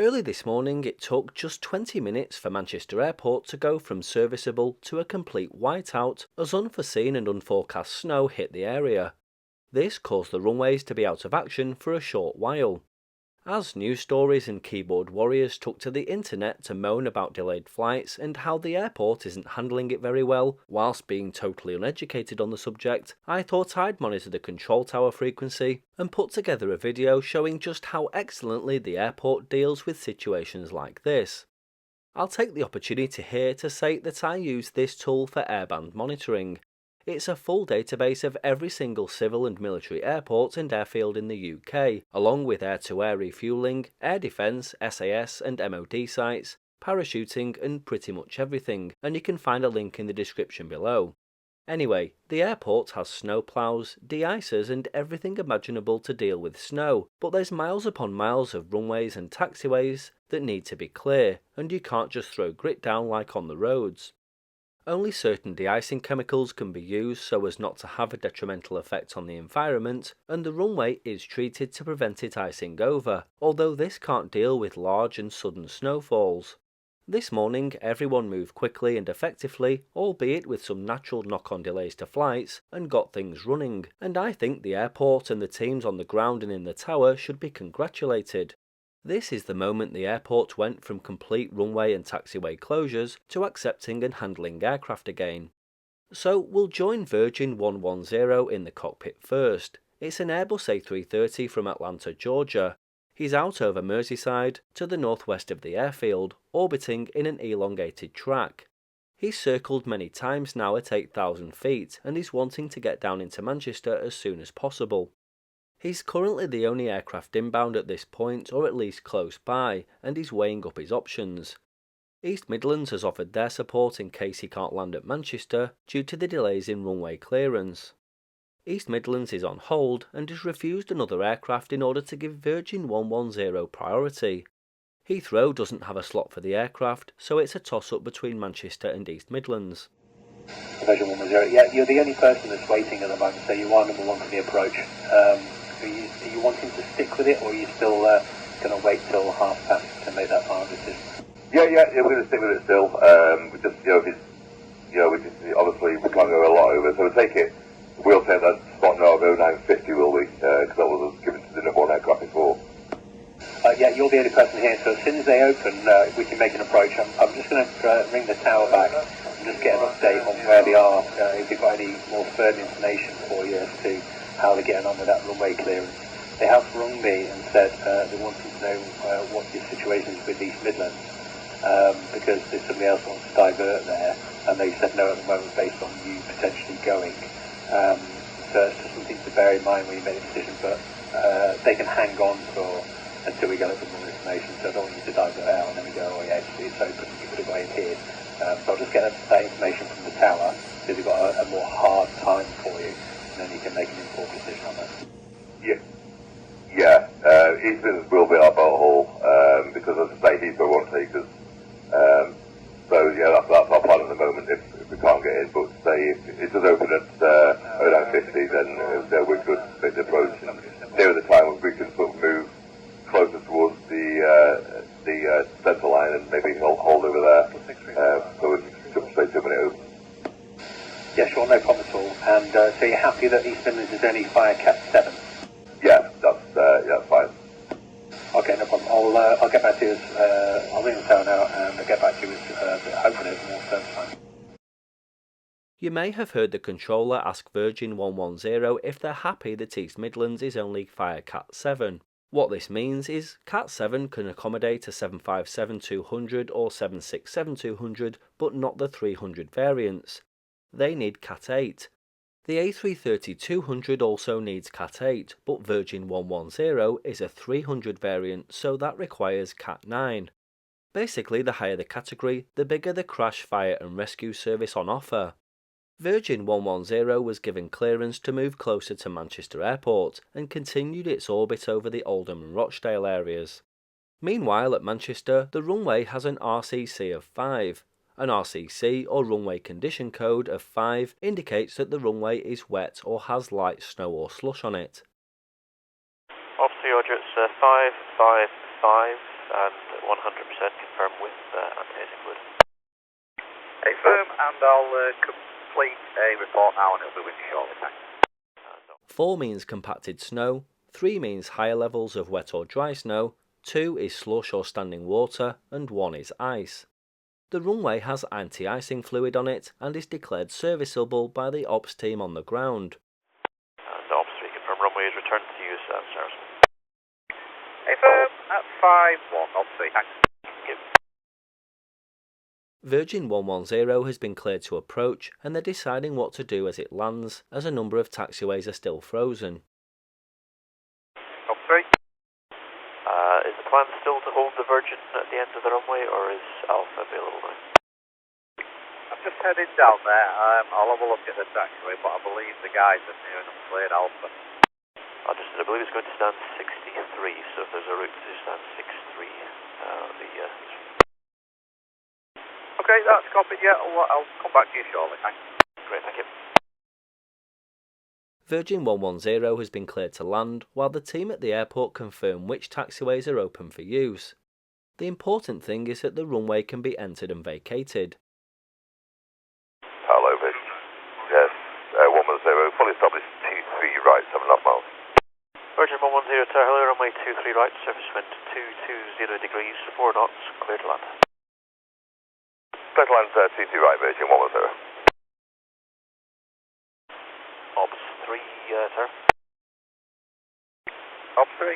Early this morning it took just 20 minutes for Manchester Airport to go from serviceable to a complete whiteout as unforeseen and unforecast snow hit the area. This caused the runways to be out of action for a short while. As news stories and keyboard warriors took to the internet to moan about delayed flights and how the airport isn't handling it very well, whilst being totally uneducated on the subject, I thought I'd monitor the control tower frequency and put together a video showing just how excellently the airport deals with situations like this. I'll take the opportunity here to say that I use this tool for airband monitoring. It's a full database of every single civil and military airport and airfield in the UK, along with air-to-air refuelling, air defence, SAS and MOD sites, parachuting and pretty much everything, and you can find a link in the description below. Anyway, the airport has snowplows, de-icers and everything imaginable to deal with snow, but there's miles upon miles of runways and taxiways that need to be clear, and you can't just throw grit down like on the roads. Only certain de-icing chemicals can be used so as not to have a detrimental effect on the environment, and the runway is treated to prevent it icing over, although this can't deal with large and sudden snowfalls. This morning everyone moved quickly and effectively, albeit with some natural knock-on delays to flights, and got things running, and I think the airport and the teams on the ground and in the tower should be congratulated. This is the moment the airport went from complete runway and taxiway closures to accepting and handling aircraft again. So we'll join Virgin 110 in the cockpit first. It's an Airbus A330 from Atlanta, Georgia. He's out over Merseyside to the northwest of the airfield, orbiting in an elongated track. He's circled many times now at 8,000 feet and is wanting to get down into Manchester as soon as possible. He's currently the only aircraft inbound at this point, or at least close by, and he's weighing up his options. East Midlands has offered their support in case he can't land at Manchester due to the delays in runway clearance. East Midlands is on hold and has refused another aircraft in order to give Virgin 110 priority. Heathrow doesn't have a slot for the aircraft, so it's a toss-up between Manchester and East Midlands. Virgin 110, yeah, you're the only person that's waiting at the moment, so you are number one for the approach. Are you wanting to stick with it, or are you still going to wait till half past to make that final decision? Yeah, we're going to stick with it still. We just, obviously we can't go a lot over, so we'll take it. We'll take that spot now of 0950, will we? Because that was given to the number one aircraft before. Yeah, you're the only person here, so as soon as they open, we can make an approach. I'm just going to ring the tower back and just get an update on where they are, if they've got any more further information for you as to how they're getting on with that runway clearance. They have rung me and said they wanted to know what your situation is with East Midlands, because if somebody else wants to divert there, and they said no at the moment based on you potentially going. So it's just something to bear in mind when you make a decision, but they can hang on until we get a bit more information, so I don't want you to divert out and then we go, oh yeah, it's open, you could have got in here. So I'll just get that information from the tower, so they've got a more hard time for you, and then you can make an informed decision on that. East Midlands will be our boat hole, because as I say, Heathrow won't take us. That's our plan at the moment if we can't get in, but say if it does open at 0950, then we could make the approach, and near the time we can sort of move closer towards the centre line and maybe hold over there, so we jump straight to when it opens. Yeah, sure, no problem at all. And so you're happy that East Midlands is only Fire Cat 7? Yeah, that's fine. Okay, no problem. I'll get back to you. I'll ring the tower now and I'll get back to you hopefully at more firm time. You may have heard the controller ask Virgin 110 if they're happy that East Midlands is only Fire Cat 7. What this means is Cat 7 can accommodate a 757-200 or 767-200, but not the 300 variants. They need Cat 8. The A330-200 also needs Cat 8, but Virgin 110 is a 300 variant, so that requires Cat 9. Basically, the higher the category, the bigger the crash, fire and rescue service on offer. Virgin 110 was given clearance to move closer to Manchester Airport and continued its orbit over the Oldham and Rochdale areas. Meanwhile, at Manchester, the runway has an RCC of 5. An RCC, or runway condition code, of 5 indicates that the runway is wet or has light snow or slush on it. Officer Roger, it's 555 and 100% confirm with anti-hazing fluid. Hey, firm, and I'll complete a report now and it'll be with you shortly, thanks. 4 means compacted snow, 3 means higher levels of wet or dry snow, 2 is slush or standing water, and 1 is ice. The runway has anti-icing fluid on it and is declared serviceable by the ops team on the ground. And Ops 3 confirm runway is returned to use as service. Hey, firm, at 5-1, Ops 3, thanks. Yep. Virgin 110 has been cleared to approach and they're deciding what to do as it lands, as a number of taxiways are still frozen. Ops 3. Is the plan still to hold the Virgin at the end of the runway, or is Alpha available now? I'm just heading down there. I'll have a look at the taxiway, but I believe the guys are near enough cleared Alpha. I believe it's going to stand 63, so if there's a route to stand 63, Okay, that's copied, yeah. I'll come back to you shortly, thanks. Great, thank you. Virgin 110 has been cleared to land, while the team at the airport confirm which taxiways are open for use. The important thing is that the runway can be entered and vacated. Hello, Virgin. Yes, 110, fully established 23 right, 7.5 miles. Virgin 110 Tower, hello, runway 23 right, surface wind 220 degrees, 4 knots, clear to land. Clear to land, 23 right, Virgin 110. Ops 3, sir. Ops 3.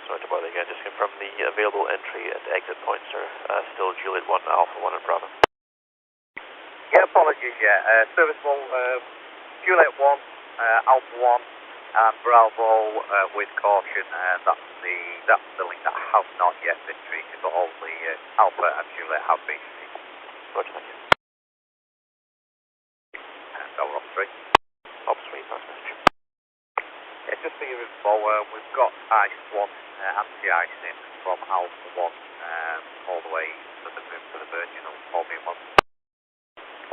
Sorry to bother again, just confirm the available entry and exit points are still Juliet 1, Alpha 1 and Bravo. Yeah, apologies, yeah. Serviceable, Juliet 1, Alpha 1, and Bravo with caution. That's the link that has not yet been treated, but only Alpha and Juliet have been treated. Roger, thank you. And over Ops 3. Ops 3, nice message. Yeah, just for your info, we've got Ice 1 anti-icing from Alpha 1 all the way to the Virgin, all being one.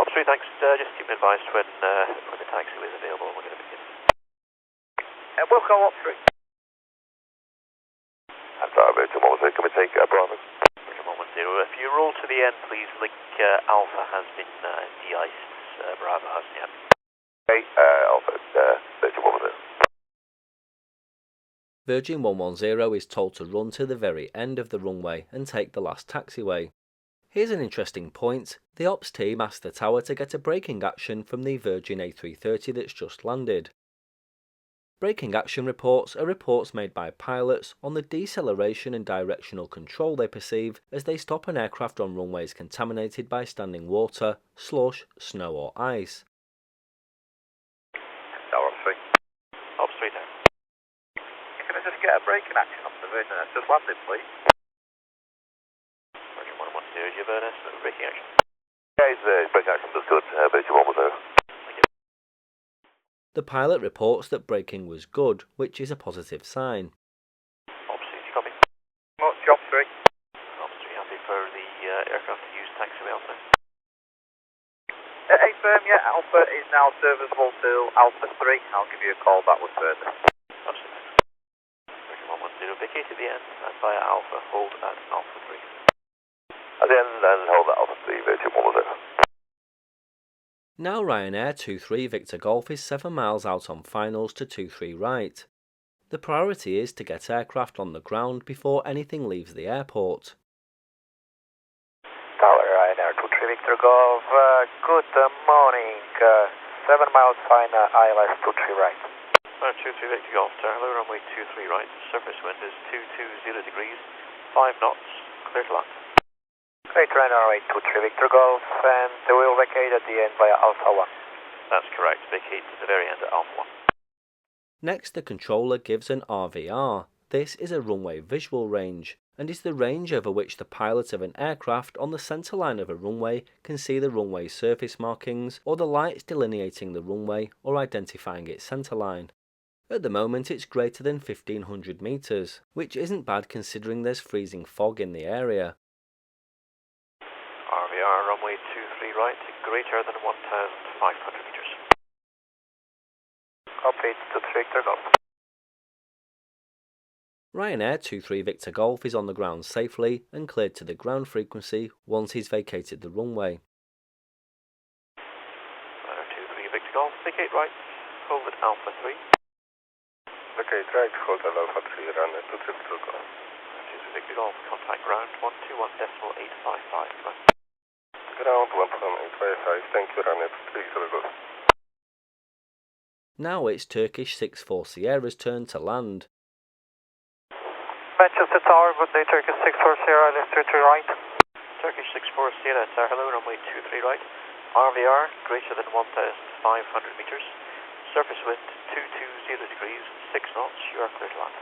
Ops 3, thanks. Just keep me advised when the taxiway is available. We're going to begin. We'll go Ops 3. I'm sorry, Virgin 110, can we take Bravo? Virgin 110, if you roll to the end, please, link Alpha has been de-iced, Bravo hasn't yet. Okay, Alpha, Virgin 110. Virgin 110 is told to run to the very end of the runway and take the last taxiway. Here's an interesting point. The ops team asked the tower to get a braking action from the Virgin A330 that's just landed. Braking action reports are reports made by pilots on the deceleration and directional control they perceive as they stop an aircraft on runways contaminated by standing water, slush, snow or ice. Ops 3. Ops 3 down. Can I just get a braking action off the Virgin that's just landed, please? Virgin 110, do you have an estimate of braking action? Yeah, it's braking action, that's good, Virgin 110. The pilot reports that braking was good, which is a positive sign. Ops 3, do you copy? Much, Ops 3. Ops 3, happy for the aircraft to use taxiway Alpha. Hey, firm, yeah, Alpha is now serviceable till Alpha 3. I'll give you a call back with further. Absolutely. Virgin 110, vacate at the end and via Alpha, hold at Alpha 3. At the end, and hold that Alpha 3, Virgin 110. Now Ryanair 23 Victor Golf is 7 miles out on finals to 23 right. The priority is to get aircraft on the ground before anything leaves the airport. Tower Ryanair 23 Victor Golf, good morning, 7 miles final, ILS 23 right. 23 Victor Golf, hello, runway 23 right, surface wind is 220 degrees, 5 knots, clear to land. Great, runway 23 Victor Golf, and we'll vacate at the end via Alpha 1. That's correct, vacate at the very end at Alpha 1. Next, the controller gives an RVR. This is a runway visual range, and is the range over which the pilot of an aircraft on the centreline of a runway can see the runway surface markings or the lights delineating the runway or identifying its centreline. At the moment it's greater than 1500 metres, which isn't bad considering there's freezing fog in the area. RVR runway 23 right, greater than 1,500 metres. Copy, 23 Victor Golf. Ryanair 23 Victor Golf is on the ground safely and cleared to the ground frequency once he's vacated the runway. Ryanair 23 Victor Golf, vacate right, hold at Alpha 3. Vacate right, hold at Alpha 3, Ryanair 23 Victor Golf. 23 Victor Golf, contact ground 121.855. Ground 11855, thank you, Ryanair 23 Victor Golf. Now it's Turkish 64 Sierra's turn to land. Manchester Tower, good day, Turkish 64 Sierra, left 33 right. Turkish 64 Sierra Tower, hello, runway 23 right. RVR greater than 1,500 meters. Surface wind 220 degrees, 6 knots, you are clear to land.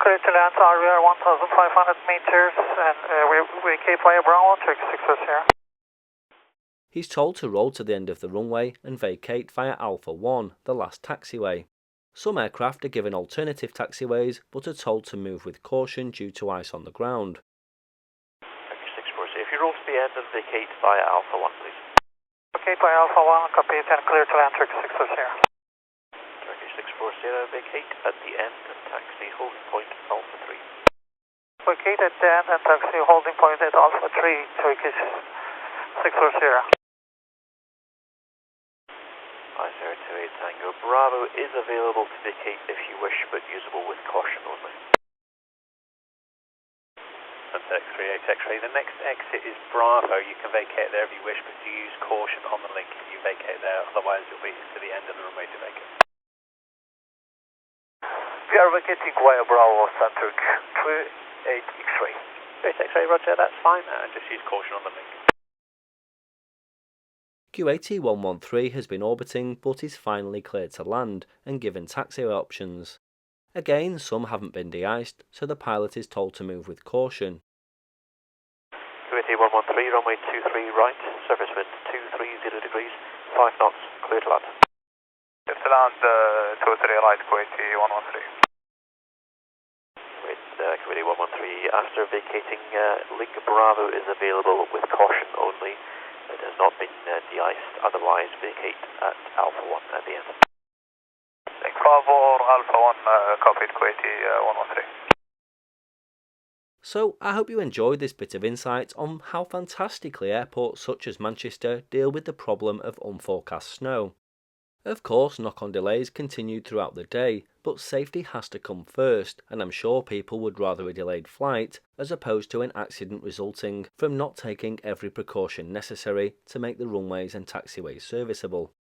Clear to land, RVR 1,500 meters, and we keep via Bravo, Turkish 64 Sierra. He's told to roll to the end of the runway and vacate via Alpha 1, the last taxiway. Some aircraft are given alternative taxiways but are told to move with caution due to ice on the ground. Turkish 64 Sierra, if you roll to the end and vacate via Alpha 1, please. Vacate via Alpha 1, copy 10, clear to land, Turkish 64 Sierra. Turkish 64 Sierra, vacate at the end and taxi holding point Alpha 3. Vacate at the end and taxi holding point at Alpha 3, Turkish 64 Sierra. I-028 Tango Bravo is available to vacate if you wish, but usable with caution only. That's X-ray, X-ray. The next exit is Bravo. You can vacate there if you wish, but do use caution on the link if you vacate there, otherwise you'll be to the end of the runway to vacate. We are vacating via Bravo, Center 38 X-ray. Great X-ray, roger, that's fine, and just use caution on the link. QAT113 has been orbiting but is finally cleared to land and given taxiway options. Again, some haven't been de-iced, so the pilot is told to move with caution. QAT113, runway 23 right, surface wind 230 degrees, 5 knots, clear to land. Clear to land, 23 right, QAT113. With QAT113, after vacating, link Bravo is available with caution only. It has not been de-iced, otherwise vacate at Alpha 1 at the end. Link Bravo, Alpha 1, copied, QAT113. So I hope you enjoyed this bit of insight on how fantastically airports such as Manchester deal with the problem of unforecast snow. Of course, knock-on delays continued throughout the day, but safety has to come first, and I'm sure people would rather a delayed flight as opposed to an accident resulting from not taking every precaution necessary to make the runways and taxiways serviceable.